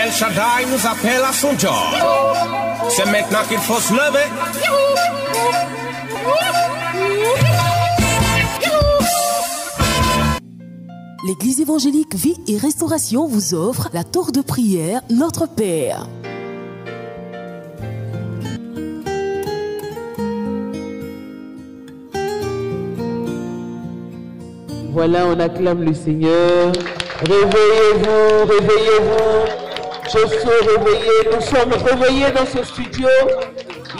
El Shaddai nous appelle à son job. C'est maintenant qu'il faut se lever. L'Église évangélique Vie et Restauration vous offre la tour de prière Notre Père. Voilà, on acclame le Seigneur. Réveillez-vous, réveillez-vous. Je suis réveillé. Nous sommes réveillés dans ce studio.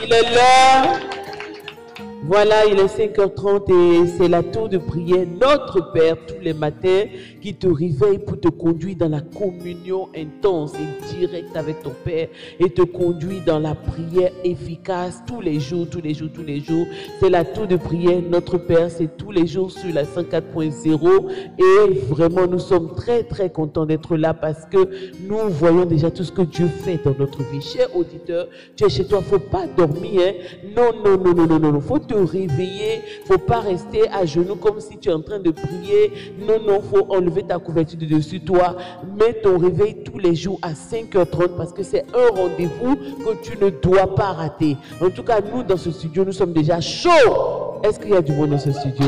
Il est là. Voilà, il est 5h30 et c'est la tour de prière Notre Père tous les matins qui te réveille pour te conduire dans la communion intense et directe avec ton Père et te conduire dans la prière efficace tous les jours, tous les jours, tous les jours. C'est la tour de prière Notre Père, c'est tous les jours sur la 104.0 et vraiment nous sommes très très contents d'être là parce que nous voyons déjà tout ce que Dieu fait dans notre vie. Cher auditeur, tu es chez toi, il ne faut pas dormir, hein? Non, faut te réveiller, faut pas rester à genoux comme si tu es en train de prier. Non, faut enlever ta couverture de dessus toi. Mets ton réveil tous les jours à 5h30 parce que c'est un rendez-vous que tu ne dois pas rater. En tout cas, nous dans ce studio, nous sommes déjà chauds. Est-ce qu'il y a du monde dans ce studio?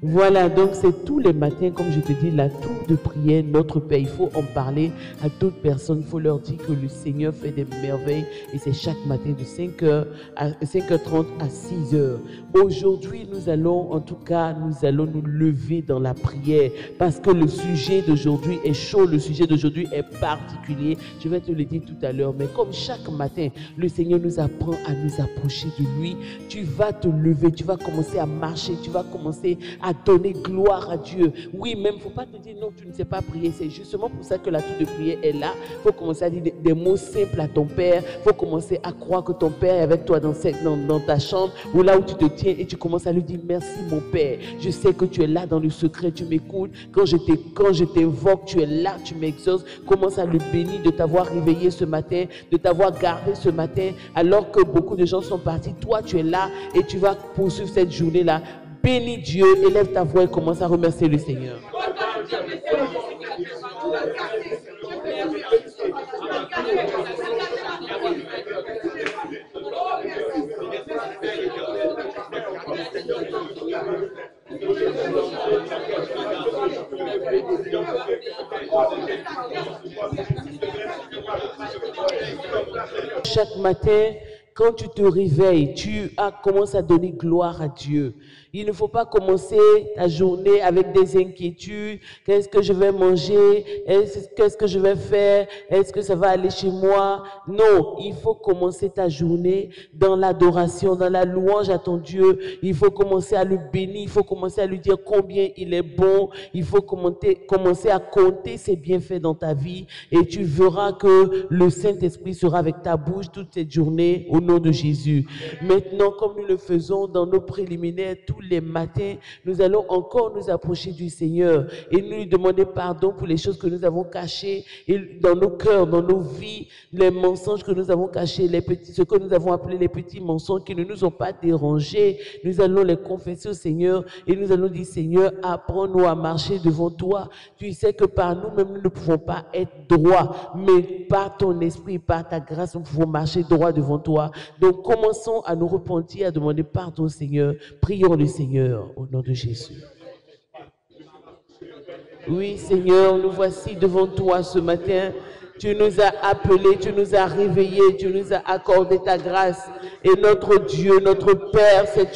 Voilà, donc c'est tous les matins, comme je te dis, la tour de prière, Notre Père. Il faut en parler à d'autres personnes. Il faut leur dire que le Seigneur fait des merveilles. Et c'est chaque matin de 5h30 à 6h. Aujourd'hui, nous allons nous lever dans la prière. Parce que le sujet d'aujourd'hui est chaud. Le sujet d'aujourd'hui est particulier. Je vais te le dire tout à l'heure. Mais comme chaque matin, le Seigneur nous apprend à nous approcher de lui. Tu vas te lever. Tu vas commencer à marcher. Tu vas commencer à donner gloire à Dieu. Oui, même, il ne faut pas te dire non, tu ne sais pas prier. C'est justement pour ça que la tour de prière est là. Il faut commencer à dire des mots simples à ton Père. Il faut commencer à croire que ton Père est avec toi dans ta chambre ou là où tu te tiens et tu commences à lui dire merci mon Père. Je sais que tu es là dans le secret, tu m'écoutes. Quand je t'évoque, tu es là, tu m'exauces. Commence à le bénir de t'avoir réveillé ce matin, de t'avoir gardé ce matin alors que beaucoup de gens sont partis. Toi, tu es là et tu vas poursuivre cette journée-là. Bénis Dieu, élève ta voix et commence à remercier le Seigneur. Chaque matin, quand tu te réveilles, tu commences à donner gloire à Dieu. Il ne faut pas commencer ta journée avec des inquiétudes. Qu'est-ce que je vais manger? Qu'est-ce que je vais faire? Est-ce que ça va aller chez moi? Non, il faut commencer ta journée dans l'adoration, dans la louange à ton Dieu. Il faut commencer à le bénir. Il faut commencer à lui dire combien il est bon. Il faut commencer à compter ses bienfaits dans ta vie. Et tu verras que le Saint-Esprit sera avec ta bouche toute cette journée au nom de Jésus. Maintenant, comme nous le faisons dans nos préliminaires, tous les matins, nous allons encore nous approcher du Seigneur et nous lui demander pardon pour les choses que nous avons cachées et dans nos cœurs, dans nos vies, les mensonges que nous avons cachés, ce que nous avons appelé les petits mensonges qui ne nous ont pas dérangés. Nous allons les confesser au Seigneur et nous allons dire Seigneur, apprends-nous à marcher devant toi. Tu sais que par nous-mêmes, nous ne pouvons pas être droits, mais par ton esprit, par ta grâce, nous pouvons marcher droit devant toi. Donc, commençons à nous repentir, à demander pardon au Seigneur. Prions le Seigneur au nom de Jésus. Oui, Seigneur, nous voici devant toi ce matin. Tu nous as appelés, tu nous as réveillés, tu nous as accordé ta grâce. Et notre Dieu, notre Père, c'est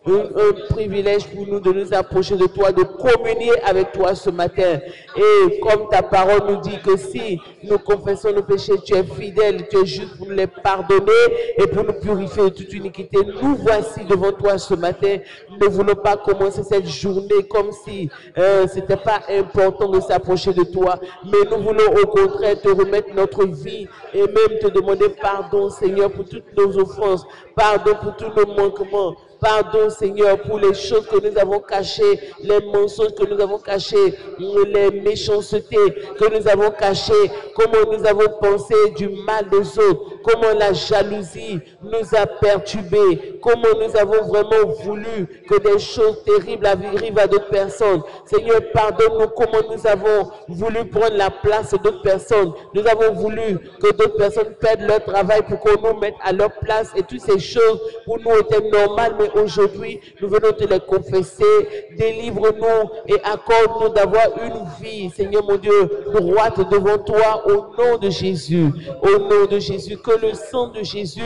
un privilège pour nous de nous approcher de toi, de communier avec toi ce matin. Et comme ta parole nous dit que si nous confessons nos péchés, tu es fidèle, tu es juste pour nous les pardonner et pour nous purifier de toute iniquité. Nous voici devant toi ce matin. Nous ne voulons pas commencer cette journée comme si c'était pas important de s'approcher de toi. Mais nous voulons au contraire te remettre notre vie et même te demander pardon, Seigneur, pour toutes nos offenses, pardon pour tous nos manquements, pardon, Seigneur, pour les choses que nous avons cachées, les mensonges que nous avons cachés, les méchancetés que nous avons cachées, comment nous avons pensé du mal des autres. comment la jalousie nous a perturbés, comment nous avons vraiment voulu que des choses terribles arrivent à d'autres personnes. Seigneur, pardonne-nous comment nous avons voulu prendre la place d'autres personnes. Nous avons voulu que d'autres personnes perdent leur travail pour qu'on nous mette à leur place et toutes ces choses pour nous étaient normales, mais aujourd'hui, nous venons te les confesser. Délivre-nous et accorde-nous d'avoir une vie, Seigneur mon Dieu, droite devant toi au nom de Jésus. Au nom de Jésus, que le sang de Jésus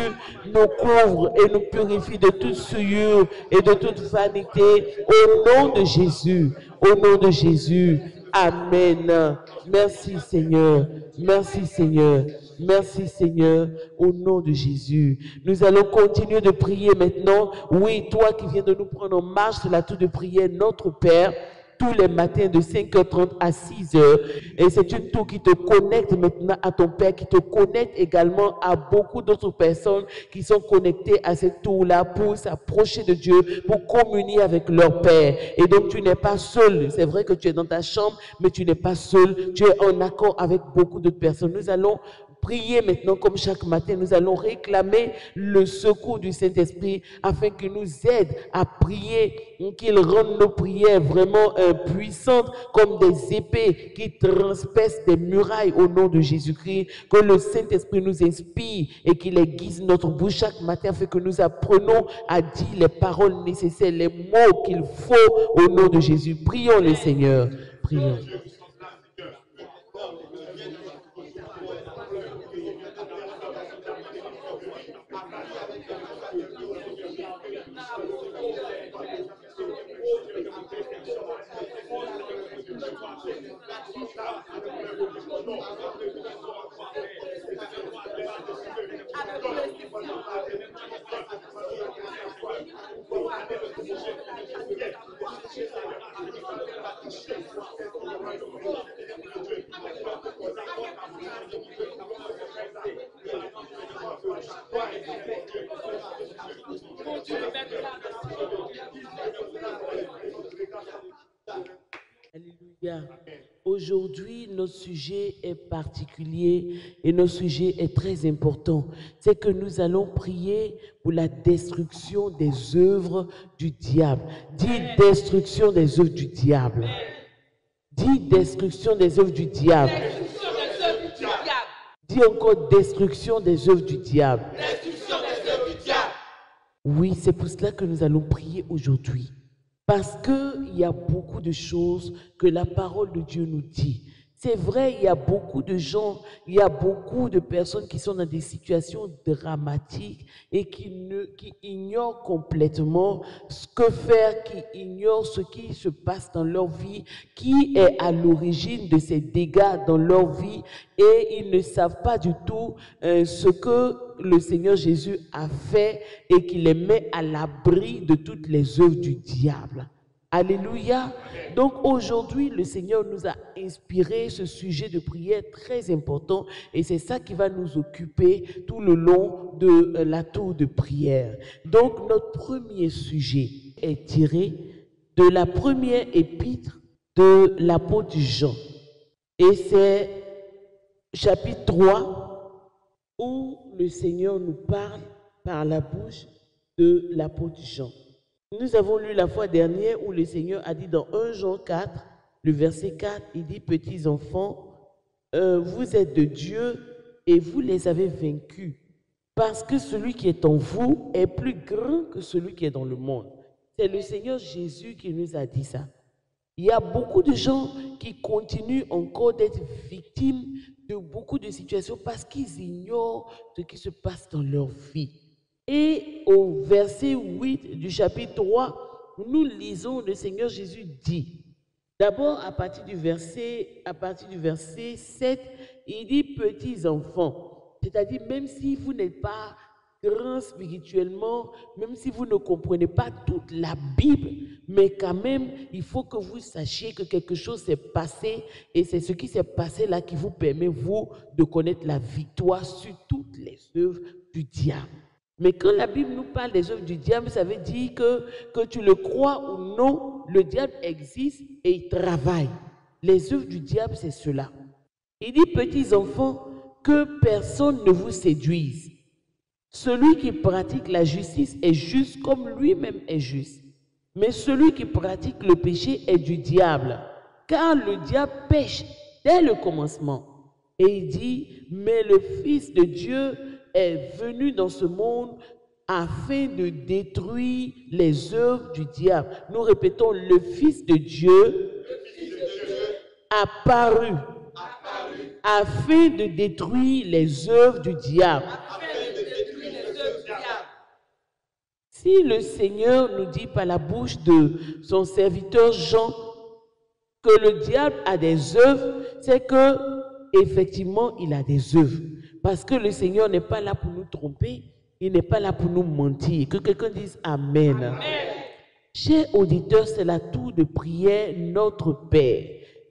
nous couvre et nous purifie de toute souillure et de toute vanité. Au nom de Jésus, au nom de Jésus. Amen. Merci Seigneur. Merci Seigneur. Merci Seigneur, au nom de Jésus. Nous allons continuer de prier maintenant. Oui, toi qui viens de nous prendre en marche sur la tour de prière, notre Père, tous les matins de 5h30 à 6h. Et c'est une tour qui te connecte maintenant à ton Père, qui te connecte également à beaucoup d'autres personnes qui sont connectées à cette tour-là pour s'approcher de Dieu, pour communier avec leur Père. Et donc tu n'es pas seul. C'est vrai que tu es dans ta chambre, mais tu n'es pas seul. Tu es en accord avec beaucoup d'autres personnes. Nous allons prier maintenant comme chaque matin, nous allons réclamer le secours du Saint-Esprit afin qu'il nous aide à prier, qu'il rende nos prières vraiment puissantes comme des épées qui transpercent des murailles au nom de Jésus-Christ. Que le Saint-Esprit nous inspire et qu'il aiguise notre bouche chaque matin afin que nous apprenons à dire les paroles nécessaires, les mots qu'il faut au nom de Jésus. Prions le Seigneur. Prions. Alléluia. Aujourd'hui, notre sujet est particulier et notre sujet est très important. C'est que nous allons prier pour la destruction des œuvres du diable. Dis destruction des œuvres du diable. Dis destruction des œuvres du diable. Dis encore destruction des œuvres du diable. Oui, c'est pour cela que nous allons prier aujourd'hui. Parce qu'il y a beaucoup de choses que la parole de Dieu nous dit. C'est vrai, il y a beaucoup de gens, il y a beaucoup de personnes qui sont dans des situations dramatiques et qui ignorent complètement ce que faire, qui ignorent ce qui se passe dans leur vie, qui est à l'origine de ces dégâts dans leur vie et ils ne savent pas du tout ce que le Seigneur Jésus a fait et qui les met à l'abri de toutes les œuvres du diable. Alléluia. Donc aujourd'hui, le Seigneur nous a inspiré ce sujet de prière très important et c'est ça qui va nous occuper tout le long de la tour de prière. Donc notre premier sujet est tiré de la première épître de l'apôtre Jean. Et c'est chapitre 3 où le Seigneur nous parle par la bouche de l'apôtre Jean. Nous avons lu la fois dernière où le Seigneur a dit dans 1 Jean 4, le verset 4, il dit « Petits enfants, vous êtes de Dieu et vous les avez vaincus, parce que celui qui est en vous est plus grand que celui qui est dans le monde. » C'est le Seigneur Jésus qui nous a dit ça. Il y a beaucoup de gens qui continuent encore d'être victimes de beaucoup de situations parce qu'ils ignorent ce qui se passe dans leur vie. Et au verset 8 du chapitre 3, nous lisons le Seigneur Jésus dit, d'abord à partir du verset 7, il dit « petits enfants », c'est-à-dire même si vous n'êtes pas grand spirituellement, même si vous ne comprenez pas toute la Bible, mais quand même, il faut que vous sachiez que quelque chose s'est passé et c'est ce qui s'est passé là qui vous permet, vous, de connaître la victoire sur toutes les œuvres du diable. Mais quand la Bible nous parle des œuvres du diable, ça veut dire que tu le crois ou non, le diable existe et il travaille. Les œuvres du diable, c'est cela. Il dit, petits enfants, que personne ne vous séduise. Celui qui pratique la justice est juste comme lui-même est juste. Mais celui qui pratique le péché est du diable, car le diable pêche dès le commencement. Et il dit, mais le Fils de Dieu est venu dans ce monde afin de détruire les œuvres du diable. Nous répétons, le Fils de Dieu apparu afin de détruire les œuvres du diable. Si le Seigneur nous dit par la bouche de son serviteur Jean que le diable a des œuvres, c'est que effectivement il a des œuvres. Parce que le Seigneur n'est pas là pour nous tromper, il n'est pas là pour nous mentir. Que quelqu'un dise Amen. Amen. Chers auditeurs, c'est la tour de prière Notre Père.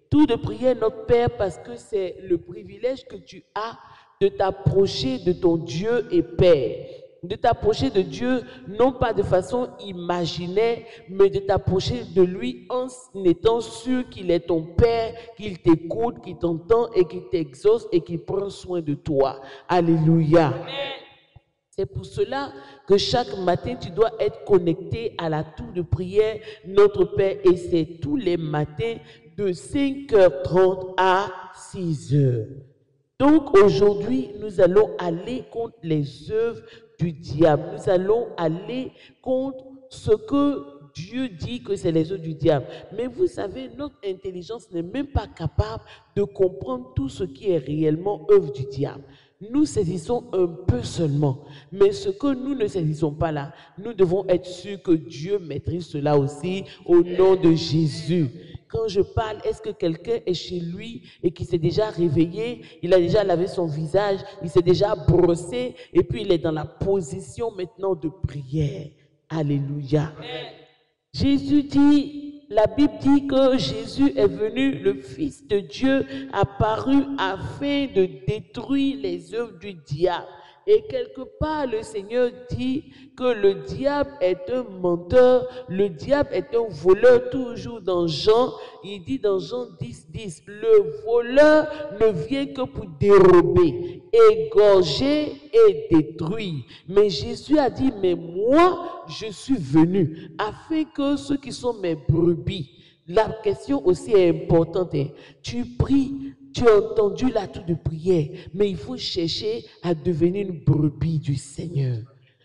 Tour de prière Notre Père parce que c'est le privilège que tu as de t'approcher de ton Dieu et Père. De t'approcher de Dieu, non pas de façon imaginaire, mais de t'approcher de lui en étant sûr qu'il est ton Père, qu'il t'écoute, qu'il t'entend et qu'il t'exauce et qu'il prend soin de toi. Alléluia. Amen. C'est pour cela que chaque matin, tu dois être connecté à la tour de prière Notre Père et c'est tous les matins de 5h30 à 6h. Donc aujourd'hui, nous allons aller contre les œuvres du diable. Nous allons aller contre ce que Dieu dit que c'est les œuvres du diable. Mais vous savez, notre intelligence n'est même pas capable de comprendre tout ce qui est réellement œuvre du diable. Nous saisissons un peu seulement. Mais ce que nous ne saisissons pas là, nous devons être sûrs que Dieu maîtrise cela aussi au nom de Jésus. Quand je parle, est-ce que quelqu'un est chez lui et qui s'est déjà réveillé, il a déjà lavé son visage, il s'est déjà brossé et puis il est dans la position maintenant de prière. Alléluia. Amen. Jésus dit, la Bible dit que Jésus est venu, le Fils de Dieu apparu afin de détruire les œuvres du diable. Et quelque part, le Seigneur dit que le diable est un menteur, le diable est un voleur. Toujours dans Jean, il dit dans Jean 10:10, le voleur ne vient que pour dérober, égorger et détruire. Mais Jésus a dit, mais moi, je suis venu afin que ceux qui sont mes brebis, la question aussi est importante, hein. Tu pries, tu as entendu la tour de prière, mais il faut chercher à devenir une brebis du Seigneur.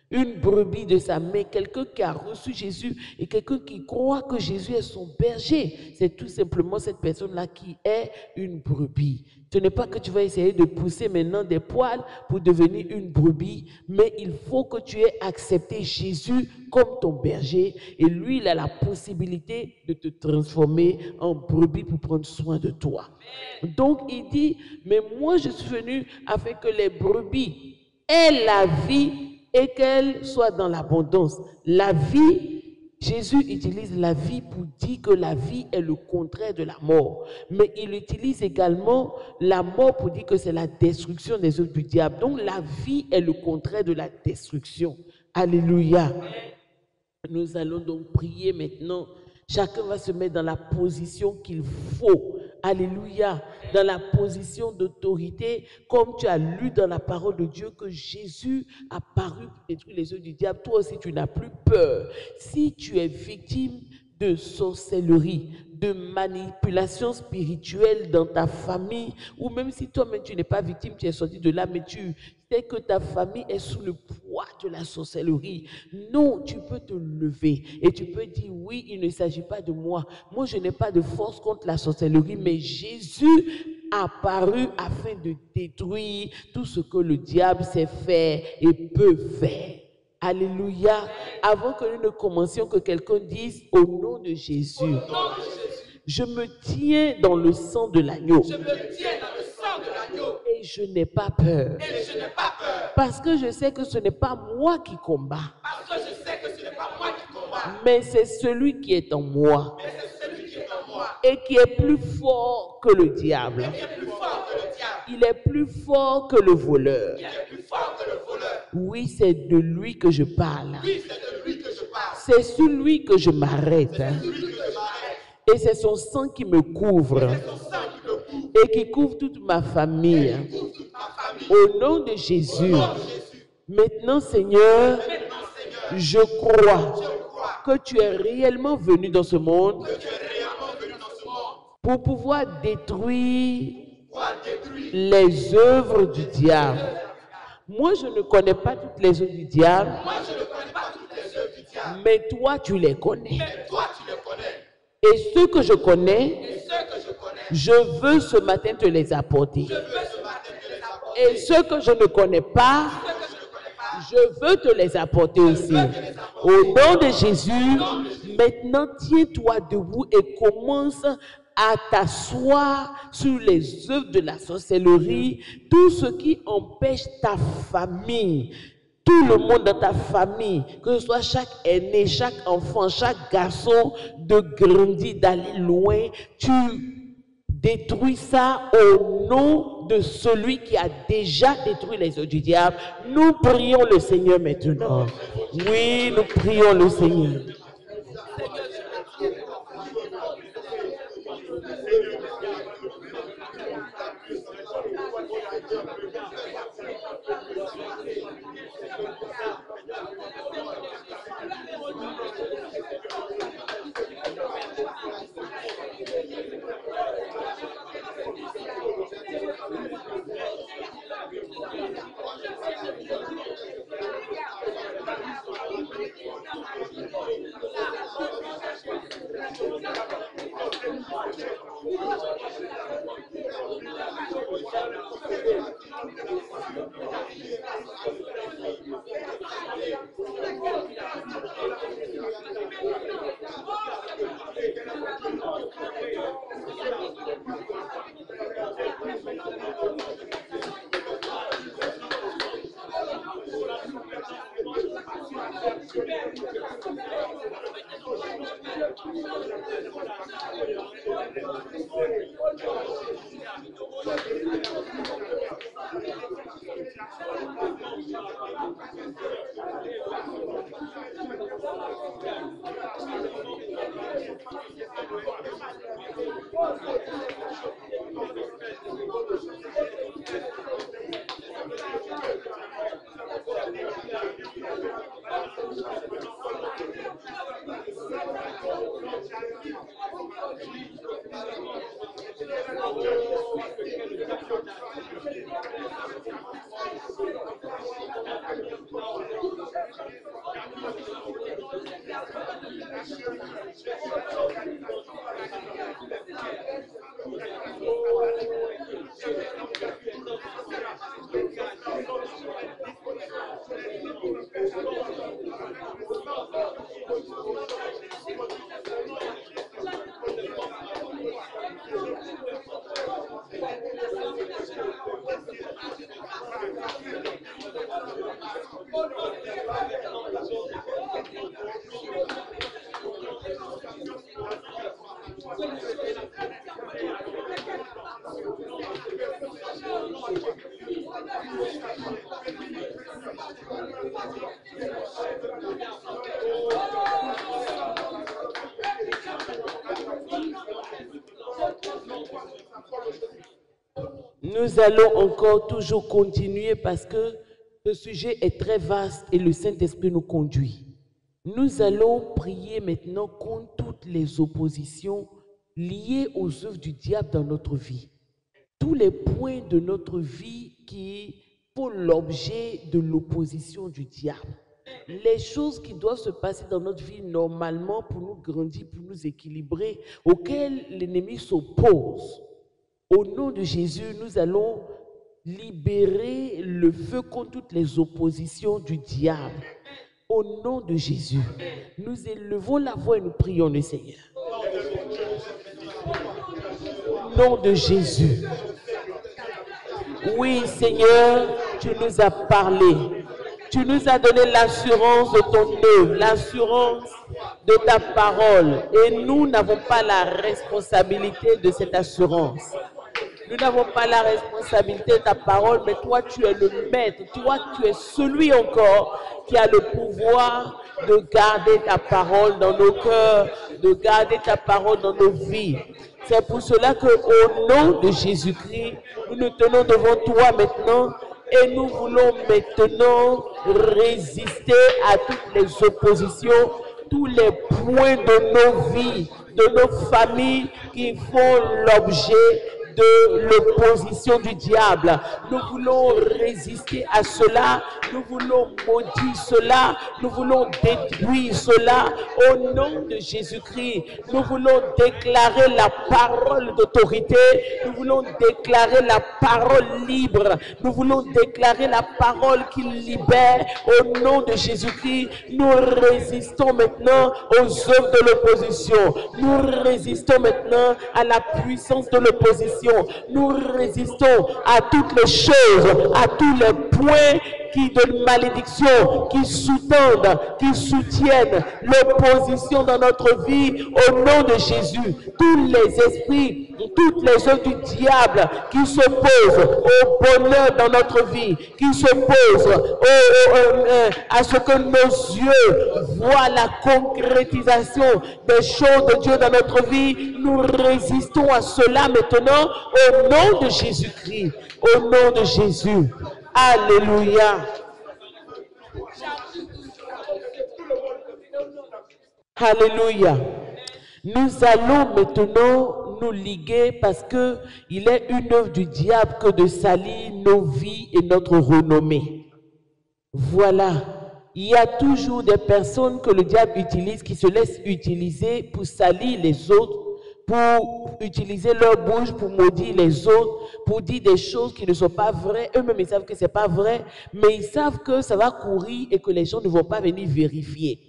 Une brebis de sa main, quelqu'un qui a reçu Jésus et quelqu'un qui croit que Jésus est son berger. C'est tout simplement cette personne-là qui est une brebis. Ce n'est pas que tu vas essayer de pousser maintenant des poils pour devenir une brebis, mais il faut que tu aies accepté Jésus comme ton berger et lui, il a la possibilité de te transformer en brebis pour prendre soin de toi. Donc, il dit, mais moi, je suis venu afin que les brebis aient la vie et qu'elle soit dans l'abondance. La vie, Jésus utilise la vie pour dire que la vie est le contraire de la mort. Mais il utilise également la mort pour dire que c'est la destruction des œuvres du diable. Donc la vie est le contraire de la destruction. Alléluia. Nous allons donc prier maintenant. Chacun va se mettre dans la position qu'il faut. Alléluia. Dans la position d'autorité, comme tu as lu dans la parole de Dieu que Jésus a paru pour détruire les œuvres du diable. Toi aussi, tu n'as plus peur. Si tu es victime de sorcellerie, de manipulation spirituelle dans ta famille, ou même si toi-même tu n'es pas victime, tu es sorti de là, mais tu sais que ta famille est sous le poids de la sorcellerie. Non, tu peux te lever et tu peux dire oui, il ne s'agit pas de moi. Moi, je n'ai pas de force contre la sorcellerie, mais Jésus a apparu afin de détruire tout ce que le diable sait faire et peut faire. Alléluia. Avant que nous ne commencions, que quelqu'un dise au nom de Jésus. Je me tiens dans le sang de l'agneau. Je me tiens dans le sang de l'agneau. Et je n'ai pas peur. Et je n'ai pas peur. Parce que je sais que ce n'est pas moi qui combat. Parce que je sais que ce n'est pas moi qui combat. Mais c'est celui qui est en moi. Mais c'est celui qui est en moi. Et qui est plus fort que le diable. Et qui est plus fort que le diable. Il est plus fort que le voleur. Il est plus fort que le voleur. Oui, c'est de lui que je parle. Oui, c'est de lui que je parle. C'est sur lui que je m'arrête. C'est sur lui que je m'arrête. Et c'est son sang qui me couvre. C'est son sang qui me couvre. Et qui couvre toute ma famille. Et qui couvre toute ma famille. Au nom de Jésus. Au nom de Jésus. Maintenant, Seigneur, je crois que tu es réellement venu dans ce monde pour pouvoir détruire les œuvres du diable. Moi, je ne connais pas toutes les œuvres du diable, mais toi, tu les connais. Et ceux que je connais, je veux ce matin te les apporter. Et ceux que je ne connais pas, je veux te les apporter aussi. Au nom de Jésus, maintenant, tiens-toi debout et commence à t'asseoir sur les œuvres de la sorcellerie, tout ce qui empêche ta famille, tout le monde dans ta famille, que ce soit chaque aîné, chaque enfant, chaque garçon, de grandir, d'aller loin, tu détruis ça au nom de celui qui a déjà détruit les œuvres du diable. Nous prions le Seigneur maintenant. Oui, nous prions le Seigneur. Nous allons encore toujours continuer parce que le sujet est très vaste et le Saint-Esprit nous conduit. Nous allons prier maintenant contre toutes les oppositions liées aux œuvres du diable dans notre vie. Tous les points de notre vie qui font l'objet de l'opposition du diable. Les choses qui doivent se passer dans notre vie normalement pour nous grandir, pour nous équilibrer, auxquelles l'ennemi s'oppose. Au nom de Jésus, nous allons libérer le feu contre toutes les oppositions du diable. Au nom de Jésus, nous élevons la voix et nous prions le Seigneur. Au nom de Jésus. Oui, Seigneur, tu nous as parlé. Tu nous as donné l'assurance de ton œuvre, l'assurance de ta parole. Et nous n'avons pas la responsabilité de cette assurance. Nous n'avons pas la responsabilité de ta parole, mais toi, tu es le maître. Toi, tu es celui encore qui a le pouvoir de garder ta parole dans nos cœurs, de garder ta parole dans nos vies. C'est pour cela qu'au nom de Jésus-Christ, nous nous tenons devant toi maintenant Et nous voulons maintenant résister à toutes les oppositions, tous les points de nos vies, de nos familles qui font l'objet de l'opposition du diable. Nous voulons résister à cela, nous voulons maudire cela, nous voulons détruire cela au nom de Jésus-Christ. Nous voulons déclarer la parole d'autorité, nous voulons déclarer la parole libre, nous voulons déclarer la parole qui libère au nom de Jésus-Christ. Nous résistons maintenant aux œuvres de l'opposition, nous résistons maintenant à la puissance de l'opposition. Nous résistons à toutes les choses, à tous les points qui de malédiction, qui sous-tendent, qui soutiennent l'opposition dans notre vie au nom de Jésus. Tous les esprits, toutes les œuvres du diable qui s'opposent au bonheur dans notre vie, qui s'opposent à ce que nos yeux voient la concrétisation des choses de Dieu dans notre vie, nous résistons à cela maintenant au nom de Jésus-Christ, au nom de Jésus. Alléluia. Alléluia. Nous allons maintenant nous liguer parce que il est une œuvre du diable que de salir nos vies et notre renommée. Voilà. Il y a toujours des personnes que le diable utilise, qui se laissent utiliser pour salir les autres, pour utiliser leur bouche, pour maudire les autres, pour dire des choses qui ne sont pas vraies. Eux-mêmes, ils savent que ce n'est pas vrai, mais ils savent que ça va courir et que les gens ne vont pas venir vérifier.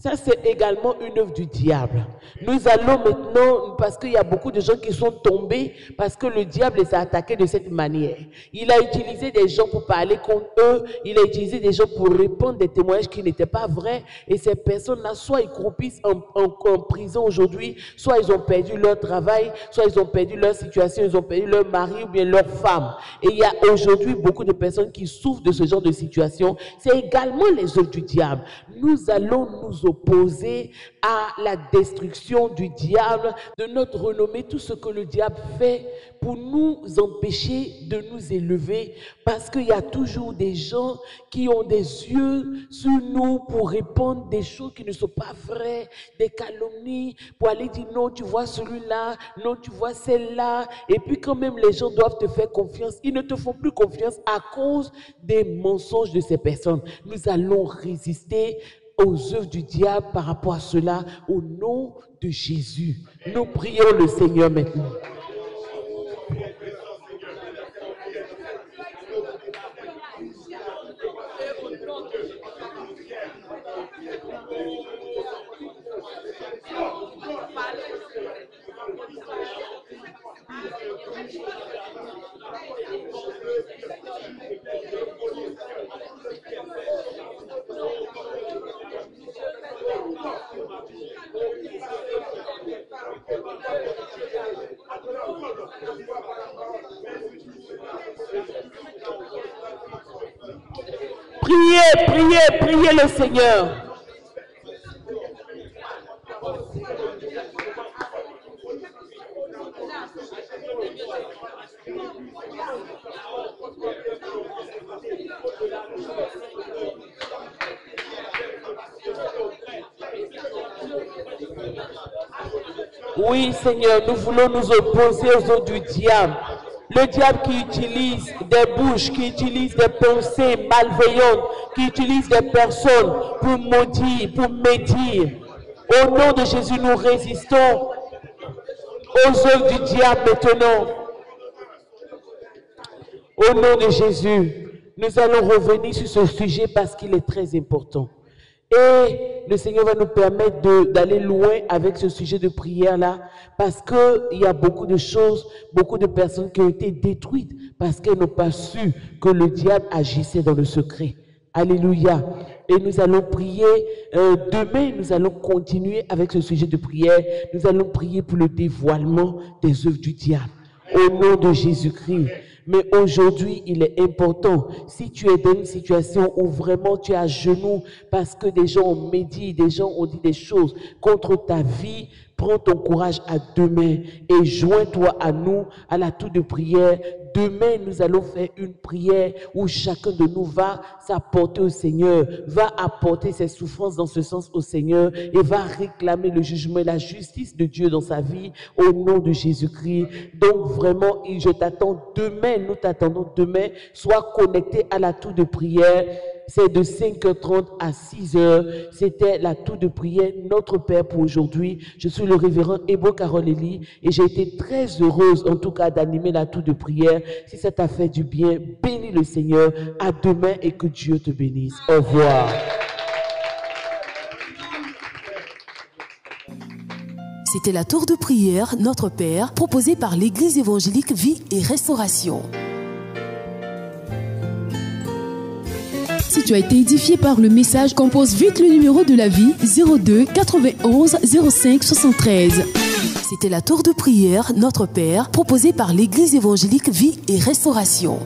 Ça, c'est également une œuvre du diable. Nous allons maintenant, parce qu'il y a beaucoup de gens qui sont tombés, parce que le diable les a attaqués de cette manière. Il a utilisé des gens pour parler contre eux, il a utilisé des gens pour répandre des témoignages qui n'étaient pas vrais, et ces personnes-là, soit ils croupissent en prison aujourd'hui, soit ils ont perdu leur travail, soit ils ont perdu leur situation, ils ont perdu leur mari ou bien leur femme. Et il y a aujourd'hui beaucoup de personnes qui souffrent de ce genre de situation. C'est également les œuvres du diable. Nous allons nous opposer à la destruction du diable, de notre renommée, tout ce que le diable fait pour nous empêcher de nous élever, parce qu'il y a toujours des gens qui ont des yeux sur nous pour répandre des choses qui ne sont pas vraies, des calomnies, pour aller dire non, tu vois celui-là, non, tu vois celle-là, et puis quand même les gens doivent te faire confiance, ils ne te font plus confiance à cause des mensonges de ces personnes. Nous allons résister aux œuvres du diable par rapport à cela, au nom de Jésus. Nous prions le Seigneur maintenant. Priez le Seigneur. Oui, Seigneur, nous voulons nous opposer aux œuvres du diable. Le diable qui utilise des bouches, qui utilise des pensées malveillantes, qui utilise des personnes pour maudire, pour médire. Au nom de Jésus, nous résistons aux œuvres du diable maintenant. Au nom de Jésus, nous allons revenir sur ce sujet parce qu'il est très important. Et le Seigneur va nous permettre d'aller loin avec ce sujet de prière-là, parce qu'il y a beaucoup de choses, beaucoup de personnes qui ont été détruites parce qu'elles n'ont pas su que le diable agissait dans le secret. Alléluia. Et nous allons prier. Demain, nous allons continuer avec ce sujet de prière. Nous allons prier pour le dévoilement des œuvres du diable. Au nom de Jésus-Christ. Mais aujourd'hui, il est important, si tu es dans une situation où vraiment tu es à genoux parce que des gens ont médit, des gens ont dit des choses contre ta vie, prends ton courage à deux mains et joins-toi à nous à la tour de prière demain, nous allons faire une prière où chacun de nous va s'apporter au Seigneur, va apporter ses souffrances dans ce sens au Seigneur et va réclamer le jugement et la justice de Dieu dans sa vie au nom de Jésus-Christ. Donc vraiment, je t'attends demain, nous t'attendons demain. Sois connecté à la tour de prière. C'est de 5h30 à 6h. C'était la tour de prière Notre Père pour aujourd'hui. Je suis le révérend Ebo Caroleli et j'ai été très heureuse en tout cas d'animer la tour de prière. Si ça t'a fait du bien, bénis le Seigneur. À demain et que Dieu te bénisse. Au revoir. C'était la tour de prière Notre Père proposée par l'Église évangélique Vie et Restauration. Si tu as été édifié par le message, compose vite le numéro de la vie 02 91 05 73. C'était la tour de prière Notre Père proposée par l'Église évangélique Vie et Restauration.